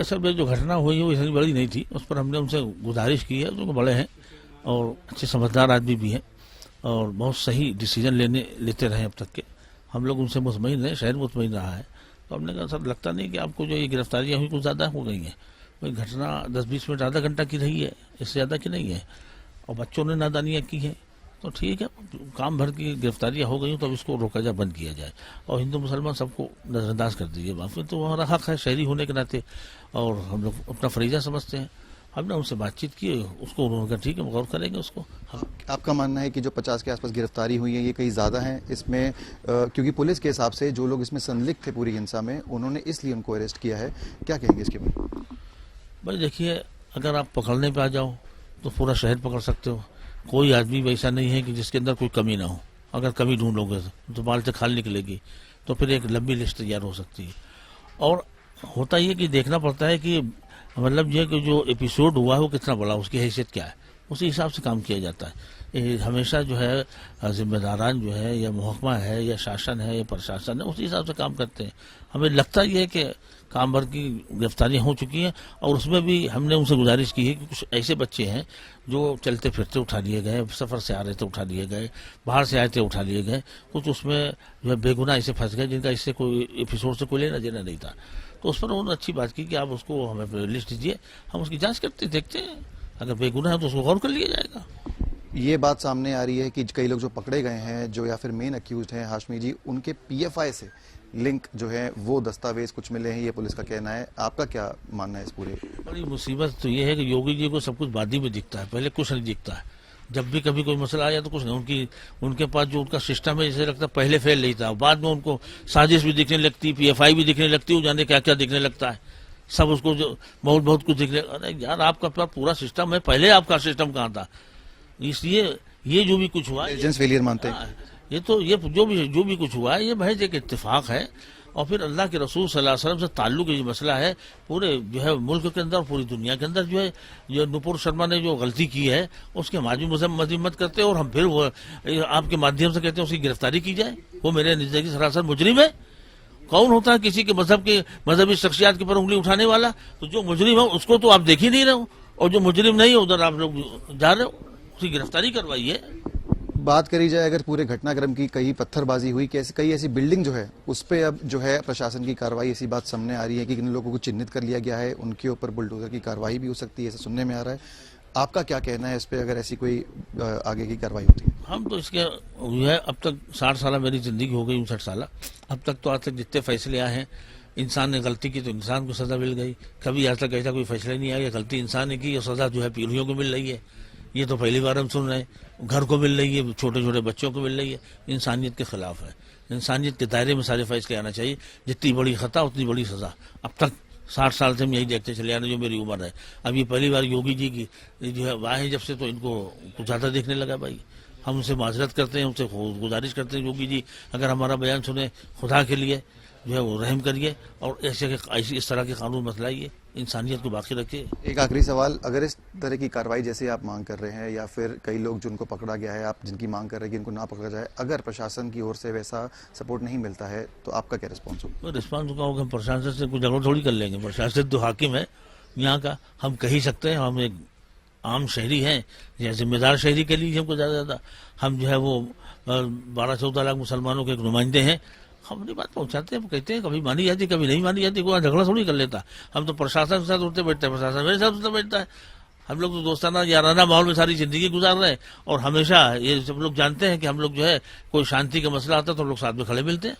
असल में जो घटना हुई है वो इतनी बड़ी नहीं थी, उस पर हमने उनसे गुजारिश की है, जो बड़े हैं और अच्छे समझदार आदमी भी हैं और बहुत सही डिसीजन लेते रहे अब तक के, हम लोग उनसे मुतमईन रहे, शहर मुतमईन रहा है। तो हमने कहा सर लगता नहीं कि आपको जो ये गिरफ्तारियां हुई कुछ ज़्यादा हो गई हैं, कोई घटना 10-20 मिनट आधा घंटा की रही है, इससे ज़्यादा की नहीं है, और बच्चों ने नादानियाँ की हैं, तो ठीक है काम भर की गिरफ्तारियां हो गई तो अब इसको रोका जाए, बंद किया जाए और हिंदू मुसलमान सबको नजरअंदाज कर दीजिए। माफी तो हमारा हक है शहरी होने के नाते और हम लोग अपना फरीजा समझते हैं। हमने उनसे बातचीत की, उसको उन्होंने कहा ठीक है गौर करेंगे उसको। आपका मानना है कि जो 50 के आसपास गिरफ्तारी हुई है ये कहीं ज़्यादा है इसमें, क्योंकि पुलिस के हिसाब से जो लोग इसमें संलिप्त थे पूरी हिंसा में उन्होंने इसलिए उनको अरेस्ट किया है, क्या कहेंगे इसके बारे? भाई देखिए, अगर आप पकड़ने पे आ जाओ तो पूरा शहर पकड़ सकते हो, कोई आदमी वैसा नहीं है कि जिसके अंदर कोई कमी ना हो। अगर कमी ढूंढोगे तो बाल से खाल निकलेगी, तो फिर एक लंबी लिस्ट तैयार हो सकती है। और होता ये कि देखना पड़ता है कि मतलब ये कि जो एपिसोड हुआ है वो कितना बड़ा, उसकी हैसियत क्या है, उसी हिसाब से काम किया जाता है। ये हमेशा जो है जिम्मेदारान जो है या महकमा है या शासन है या प्रशासन है उसी हिसाब से काम करते हैं। हमें लगता ये है कि काम भर की गिरफ्तारियां हो चुकी हैं और उसमें भी हमने उनसे गुजारिश की है कि कुछ ऐसे बच्चे हैं जो चलते फिरते उठा लिए गए, सफर से आ रहे थे उठा लिए गए, बाहर से आए थे उठा लिए गए, कुछ उसमें जो है बेगुनाह ऐसे फंस गए जिनका इससे कोई एपिसोड से कोई लेना देना नहीं था। तो उस पर उन्होंने अच्छी बात की कि आप उसको हमें लिस्ट दीजिए, हम उसकी जांच करते देखते हैं, अगर बेगुनाह है तो उसको गौर कर लिया जाएगा। ये बात सामने आ रही है कि कई लोग जो पकड़े गए हैं जो या फिर मेन अक्यूज हैं हाशमी जी, उनके पीएफआई से लिंक जो है वो दस्तावेज कुछ मिले हैं, ये पुलिस का कहना है। आपका क्या मानना है इस पूरे? बड़ी मुसीबत तो ये है कि योगी जी को सब कुछ बाद ही में दिखता है, पहले कुछ नहीं दिखता है। जब भी कभी कोई मसला आया तो कुछ नहीं, उनके पास जो उनका सिस्टम है जैसे लगता है पहले फेल नहीं था, बाद में उनको साजिश भी दिखने लगती, पीएफआई भी दिखने लगती, वो जाने क्या क्या दिखने लगता है, सब उसको जो बहुत बहुत कुछ दिखने। अरे यार आपका पूरा सिस्टम है, पहले आपका सिस्टम कहाँ था? इसलिए ये जो भी कुछ हुआ इंटेलिजेंस फेलियर मानते हैं ये तो ये जो भी कुछ हुआ है ये महज एक इत्तेफाक है। और फिर अल्लाह के रसूल सल्लल्लाहु अलैहि वसल्लम से ताल्लुक ये मसला है पूरे जो है मुल्क के अंदर, पूरी दुनिया के अंदर। जो है ये नुपुर शर्मा ने जो गलती की है उसके मजम्मत करते हैं और हम फिर वो आपके माध्यम से कहते हैं उसकी गिरफ्तारी की जाए। वो मेरे नजदीक सरासर मुजरिम है। कौन होता है किसी के मजहबी शख्सियात के ऊपर उंगली उठाने वाला? तो जो मुजरिम है उसको तो आप देख ही नहीं रहे हो, और जो मुजरिम नहीं है उधर आप लोग जा रहे हो, उसकी गिरफ्तारी करवाइए। बात करी जाए अगर पूरे घटनाक्रम की, कई पत्थरबाजी हुई, कई ऐसी बिल्डिंग जो है उस पर अब जो है प्रशासन की कार्रवाई, ऐसी बात सामने आ रही है कि किन लोगों को चिन्हित कर लिया गया है, उनके ऊपर बुलडोजर की कार्रवाई भी हो सकती है, ऐसा सुनने में आ रहा है। आपका क्या कहना है इस पर अगर ऐसी कोई आगे की कार्रवाई होती है? हम तो इसके जो है अब तक 60 साल मेरी जिंदगी हो गई, 59 साल, अब तक तो आज तक जितने फैसले आए हैं, इंसान ने गलती की तो इंसान को सजा मिल गई। कभी आज तक ऐसा कोई फैसला नहीं आया गलती इंसान ने की और सजा जो है पीढ़ियों को मिल रही है। ये तो पहली बार हम सुन रहे हैं। घर को मिल रही है, छोटे छोटे बच्चों को मिल रही है। इंसानियत के खिलाफ है। इंसानियत के दायरे में सारे फैसले आना चाहिए। जितनी बड़ी खता उतनी बड़ी सजा। अब तक 60 साल से हम यही देखते चले आ रहे, जो मेरी उम्र है। अब ये पहली बार योगी जी की जो है वाह है जब से, तो इनको कुछ ज्यादा देखने लगा। भाई हम उनसे माजरत करते हैं, उनसे गुजारिश करते हैं, योगी जी अगर हमारा बयान सुने खुदा के लिए जो है वो रहम करिए और ऐसी इस तरह के कानून मत लाइए, इंसानियत को बाकी रखिए। एक आखिरी सवाल, अगर इस तरह की कार्रवाई जैसे आप मांग कर रहे हैं या फिर कई लोग जिनको पकड़ा गया है आप जिनकी मांग कर रहे हैं कि इनको ना पकड़ा जाए, अगर प्रशासन की ओर से वैसा सपोर्ट नहीं मिलता है तो आपका क्या रिस्पॉन्स होगा? रिस्पॉन्स का होगा, हम प्रशासन से कुछ झगड़ थोड़ी कर लेंगे। प्रशासन तो हाकिम है यहाँ का, हम कह ही सकते हैं। हम एक आम शहरी हैं या जिम्मेदार शहरी के लिए हमको ज्यादा हम जो है वो 12-14 लाख मुसलमानों के एक नुमाइंदे हैं। हम अपनी बात पहुंचाते हैं, कहते हैं, कभी मानी जाती कभी नहीं मानी जाती, कोई झगड़ा थोड़ी कर लेता। हम तो प्रशासन के साथ उठते बैठते हैं, प्रशासन मेरे साथ उठते बैठता है। हम लोग तो दोस्ताना याराना माहौल में सारी जिंदगी गुजार रहे हैं और हमेशा ये सब लोग जानते हैं कि हम लोग जो है कोई शांति का मसला आता है तो हम लोग साथ में खड़े मिलते हैं।